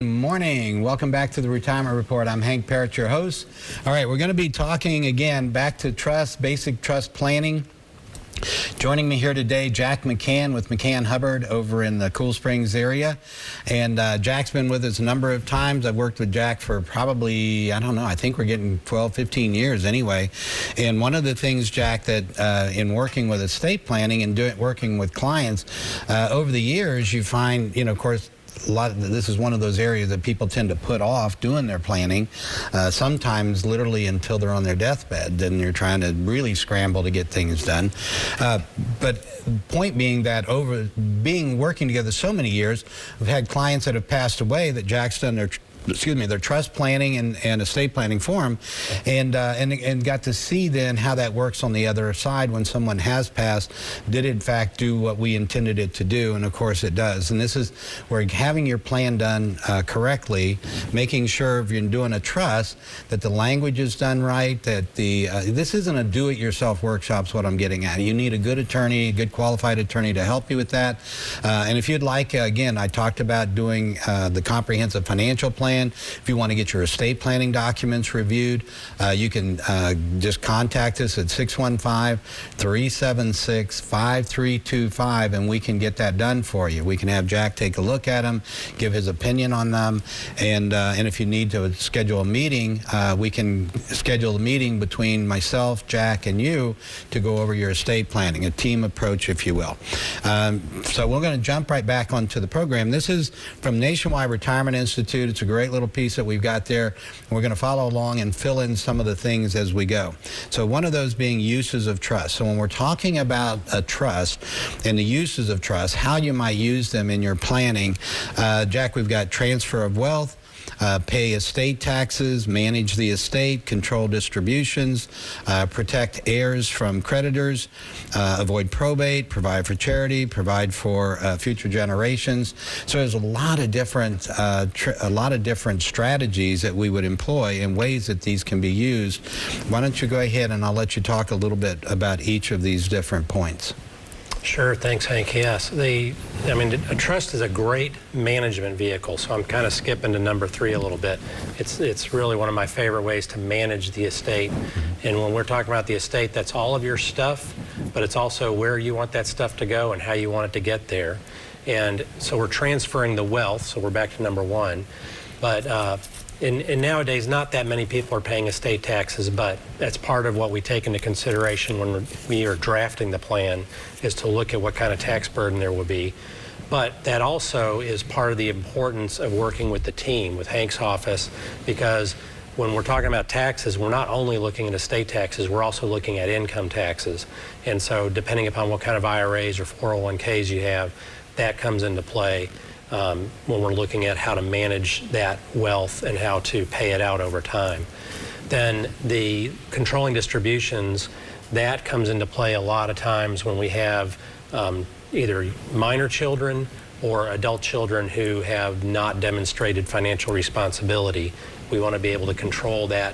Morning. Welcome back to the Retirement Report. I'm Hank Parrott, your host. All right, we're going to be talking again back to trust, basic trust planning. Joining me here today, Jack McCann with McCann Hubbard over in the Cool Springs area. And Jack's been with us a number of times. I've worked with Jack for probably, I don't know, I think we're getting 12, 15 years anyway. And one of the things, Jack, that in working with estate planning and working with clients over the years, you find, of course, this is one of those areas that people tend to put off doing their planning, sometimes literally until they're on their deathbed, and you're trying to really scramble to get things done. But point being that working together so many years, we've had clients that have passed away that Jack's done their trust planning and estate planning for them, and got to see then how that works on the other side when someone has passed. Did it in fact do what we intended it to do? And of course it does. And this is where having your plan done correctly, making sure if you're doing a trust that the language is done right, that this isn't a do-it-yourself workshop is what I'm getting at. You need a good attorney, a good qualified attorney to help you with that. And if you'd like, again, I talked about doing the comprehensive financial plan. If you want to get your estate planning documents reviewed, you can just contact us at 615-376-5325, and we can get that done for you. We can have Jack take a look at them, give his opinion on them, and if you need to schedule a meeting, we can schedule a meeting between myself, Jack, and you to go over your estate planning, a team approach, if you will. So we're going to jump right back onto the program. This is from Nationwide Retirement Institute. It's a great little piece that we've got there. We're going to follow along and fill in some of the things as we go. So one of those being uses of trust. So when we're talking about a trust and the uses of trust, how you might use them in your planning, Jack, we've got transfer of wealth, pay estate taxes, manage the estate, control distributions, protect heirs from creditors, avoid probate, provide for charity, provide for future generations. So there's a lot of different strategies that we would employ and ways that these can be used. Why don't you go ahead and I'll let you talk a little bit about each of these different points. Sure, thanks, Hank. Yes, a trust is a great management vehicle, so I'm kind of skipping to number 3 a little bit. It's really one of my favorite ways to manage the estate. And when we're talking about the estate, that's all of your stuff, but it's also where you want that stuff to go and how you want it to get there. And so we're transferring the wealth, so we're back to number 1. But and nowadays, not that many people are paying estate taxes, but that's part of what we take into consideration when we are drafting the plan, is to look at what kind of tax burden there will be. But that also is part of the importance of working with the team, with Hank's office, because when we're talking about taxes, we're not only looking at estate taxes, we're also looking at income taxes. And so depending upon what kind of IRAs or 401ks you have, that comes into play when we're looking at how to manage that wealth and how to pay it out over time. Then the controlling distributions, that comes into play a lot of times when we have either minor children or adult children who have not demonstrated financial responsibility. We want to be able to control the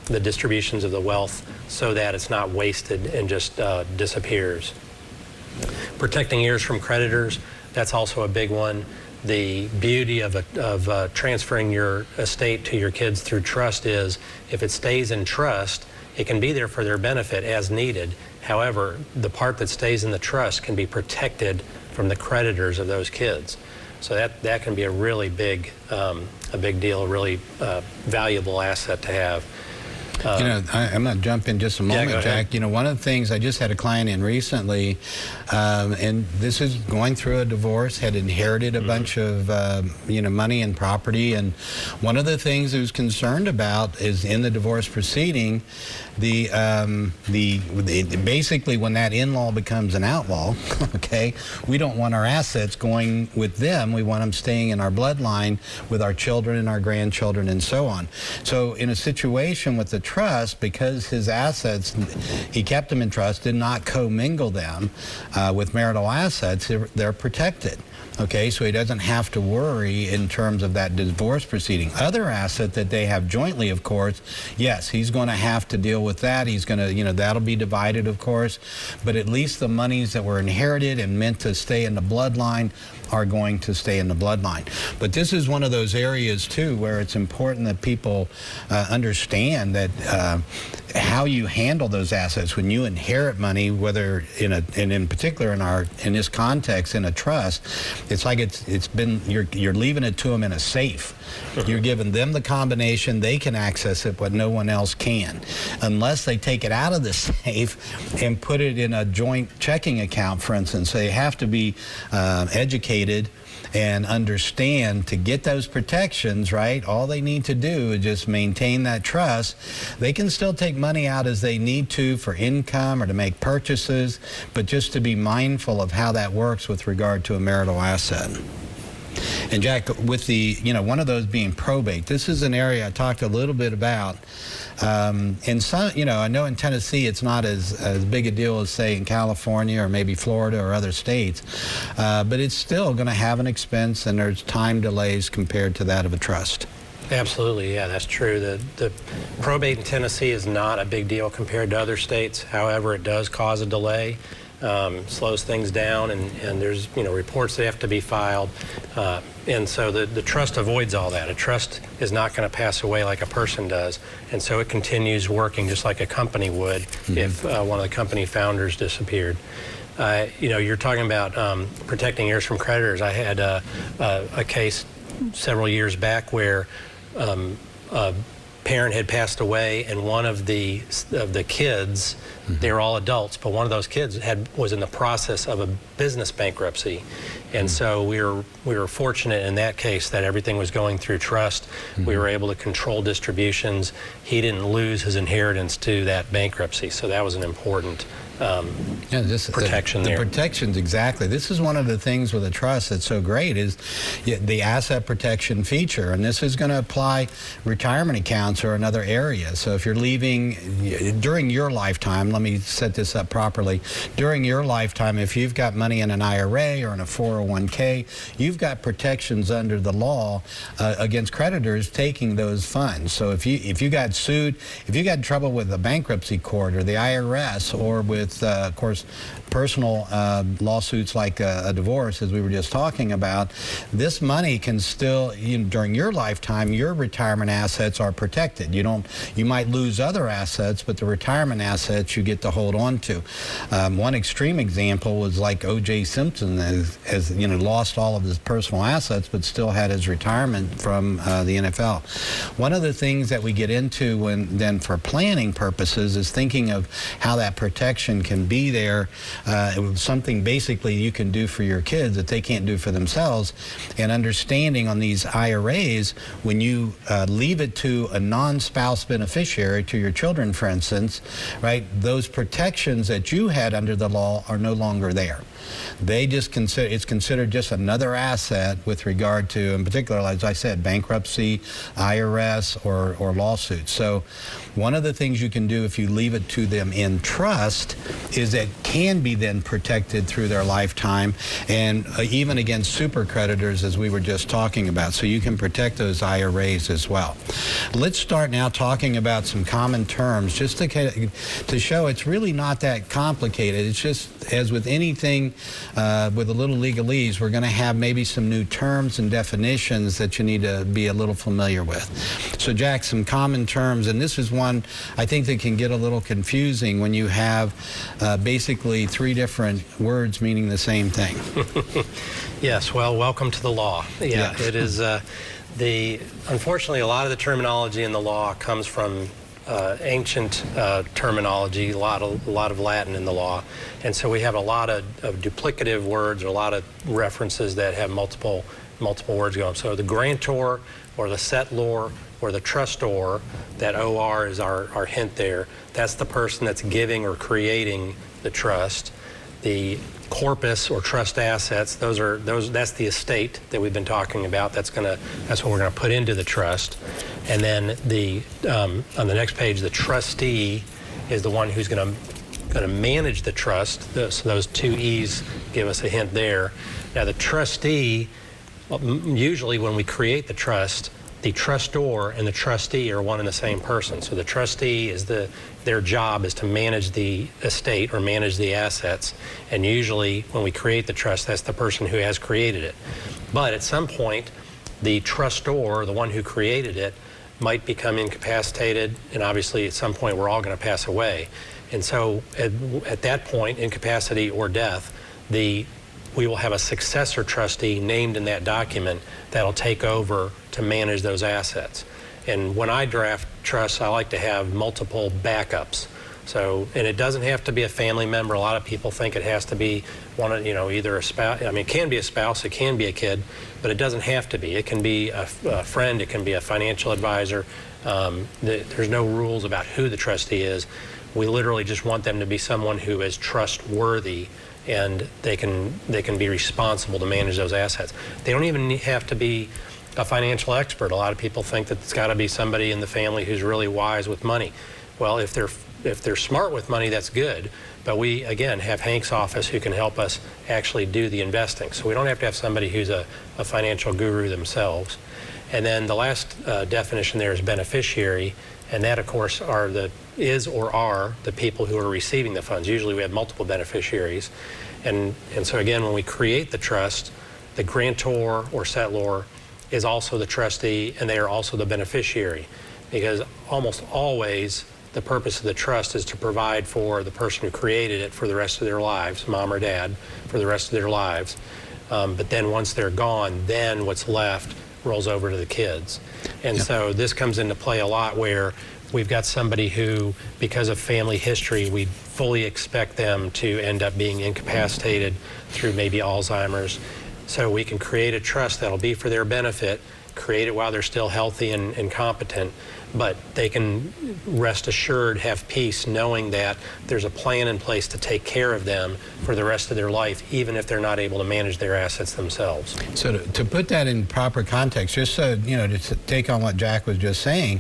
distributions of the wealth so that it's not wasted and just disappears. Protecting heirs from creditors, that's also a big one. The beauty of transferring your estate to your kids through trust is if it stays in trust, it can be there for their benefit as needed. However, the part that stays in the trust can be protected from the creditors of those kids. So that can be a really big deal, a really valuable asset to have. I'm going to jump in just a moment, Jack. One of the things, I just had a client in recently, and this is going through a divorce, had inherited a bunch of, money and property. And one of the things he was concerned about is in the divorce proceeding, basically when that in-law becomes an outlaw, okay, we don't want our assets going with them. We want them staying in our bloodline with our children and our grandchildren and so on. So in a situation with the trust, because his assets, he kept them in trust, did not commingle them with marital assets, they're protected. Okay, so he doesn't have to worry in terms of that divorce proceeding. Other asset that they have jointly, of course, yes, he's going to have to deal with that. He's going to, that'll be divided, of course, but at least the monies that were inherited and meant to stay in the bloodline are going to stay in the bloodline. But this is one of those areas too where it's important that people understand that how you handle those assets when you inherit money, whether in particular in this context in a trust, it's like you're leaving it to them in a safe. You're giving them the combination, they can access it, but no one else can, unless they take it out of the safe and put it in a joint checking account, for instance. They have to be educated and understand to get those protections, right? All they need to do is just maintain that trust. They can still take money out as they need to for income or to make purchases, but just to be mindful of how that works with regard to a marital asset. And Jack, with one of those being probate, this is an area I talked a little bit about. And some, I know in Tennessee it's not as big a deal as, say, in California or maybe Florida or other states, but it's still going to have an expense, and there's time delays compared to that of a trust. Absolutely, yeah, that's true. The probate in Tennessee is not a big deal compared to other states. However, it does cause a delay. Slows things down, and there's reports that have to be filed, and so the trust avoids all that. A trust is not going to pass away like a person does, and so it continues working just like a company would if one of the company founders disappeared. You're talking about protecting heirs from creditors. I had a case several years back where a parent had passed away, and one of the kids, they were all adults, but one of those kids was in the process of a business bankruptcy, and so we were fortunate in that case that everything was going through trust. We were able to control distributions. He didn't lose his inheritance to that bankruptcy, so that was an important protection there. The protections, exactly. This is one of the things with a trust that's so great is the asset protection feature, and this is going to apply retirement accounts or another area. So if you're leaving during your lifetime, let me set this up properly, during your lifetime, if you've got money in an IRA or in a 401k, you've got protections under the law against creditors taking those funds. So if you got sued, if you got in trouble with the bankruptcy court or the IRS or with of course, personal lawsuits like a divorce, as we were just talking about, this money can still, during your lifetime, your retirement assets are protected. You might lose other assets, but the retirement assets you get to hold on to. One extreme example was like O.J. Simpson, as lost all of his personal assets, but still had his retirement from the NFL. One of the things that we get into then for planning purposes is thinking of how that protection can be there. It was something basically you can do for your kids that they can't do for themselves, and understanding on these IRAs, when you leave it to a non-spouse beneficiary, to your children, for instance, right, those protections that you had under the law are no longer there. They just it's considered just another asset with regard to, in particular, as I said, bankruptcy, IRS, or lawsuits. So one of the things you can do if you leave it to them in trust is that can be then protected through their lifetime, and even against super creditors, as we were just talking about. So you can protect those IRAs as well. Let's start now talking about some common terms, just to show it's really not that complicated. It's just, as with anything with a little legalese, we're going to have maybe some new terms and definitions that you need to be a little familiar with. So Jack, some common terms, and this is one I think that can get a little confusing when you have basically three different words meaning the same thing. Yes, well, welcome to the law. Yeah, it is. Unfortunately, a lot of the terminology in the law comes from ancient terminology, a lot of Latin in the law, and so we have a lot of duplicative words, or a lot of references that have multiple words going. So the grantor, or the settlor, or the trustor, that OR is our hint there. That's the person that's giving or creating the trust. The corpus or trust assets, that's the estate that we've been talking about. That's what we're gonna put into the trust. And then on the next page, the trustee is the one who's gonna going to manage the trust. So those two E's give us a hint there. Now the trustee, usually when we create the trustor and the trustee are one and the same person. So the trustee is their job is to manage the estate or manage the assets. And usually when we create the trust, that's the person who has created it. But at some point, the trustor, the one who created it, might become incapacitated, and obviously at some point we're all going to pass away. And so at that point, incapacity or death, we will have a successor trustee named in that document that'll take over to manage those assets. And when I draft trusts, I like to have multiple backups. So, and it doesn't have to be a family member. A lot of people think it has to be one of, either a spouse. I mean, it can be a spouse, it can be a kid, but it doesn't have to be. It can be a friend, it can be a financial advisor. There's no rules about who the trustee is. We literally just want them to be someone who is trustworthy, and they can be responsible to manage those assets. They don't even have to be a financial expert. A lot of people think that it's got to be somebody in the family who's really wise with money. Well, if they're smart with money, that's good. But we, again, have Hank's office who can help us actually do the investing. So we don't have to have somebody who's a financial guru themselves. And then the last definition there is beneficiary. And that, of course, are the people who are receiving the funds. Usually we have multiple beneficiaries. And so, again, when we create the trust, the grantor or settlor is also the trustee, and they are also the beneficiary. Because almost always, the purpose of the trust is to provide for the person who created it for the rest of their lives, mom or dad, for the rest of their lives. But then once they're gone, then what's left rolls over to the kids. And so this comes into play a lot where we've got somebody who, because of family history, we fully expect them to end up being incapacitated through maybe Alzheimer's. So we can create a trust that'll be for their benefit, create it while they're still healthy and competent, but they can rest assured, have peace, knowing that there's a plan in place to take care of them for the rest of their life, even if they're not able to manage their assets themselves. So to put that in proper context, just so, to take on what Jack was just saying,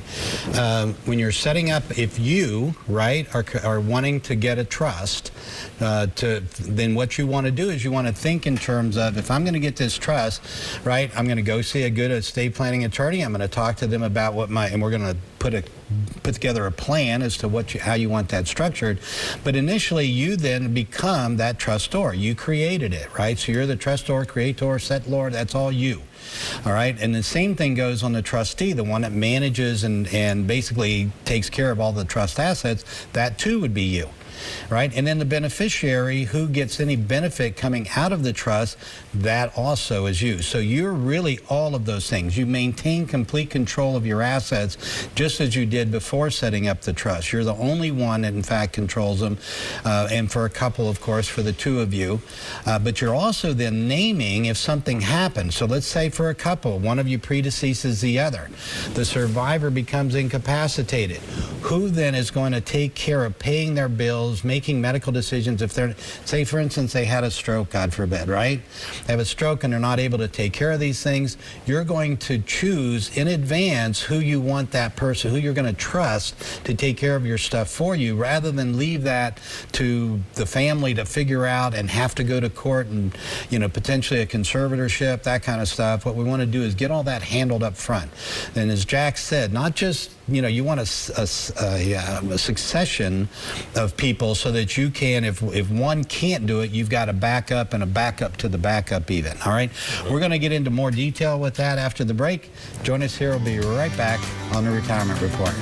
when you're setting up, if you, right, are wanting to get a trust, then what you want to do is you want to think in terms of, if I'm going to get this trust, right, I'm going to go see a good estate planning attorney, I'm going to talk to them about and we're going to put together a plan as to how you want that structured. But initially, you then become that trustor. You created it, right? So you're the trustor, creator, settlor. That's all you. All right, and the same thing goes on the trustee, the one that manages and basically takes care of all the trust assets. That too would be you. Right? And then the beneficiary, who gets any benefit coming out of the trust, that also is you. So you're really all of those things. You maintain complete control of your assets, just as you did before setting up the trust. You're the only one that in fact controls them, and for a couple, of course, for the two of you. But you're also then naming if something happens. So let's say for a couple, one of you predeceases the other. The survivor becomes incapacitated. Who then is going to take care of paying their bills, making medical decisions? If they're, say for instance, they had a stroke, God forbid, right? They have a stroke and they're not able to take care of these things. You're going to choose in advance who you want that person, who you're going to trust to take care of your stuff for you, rather than leave that to the family to figure out and have to go to court and, potentially a conservatorship, that kind of stuff. What we want to do is get all that handled up front. And as Jack said, not just, you want a succession of people so that you can, if one can't do it, you've got a backup and a backup to the backup even. All right? We're going to get into more detail with that after the break. Join us here. We'll be right back on the Retirement Report.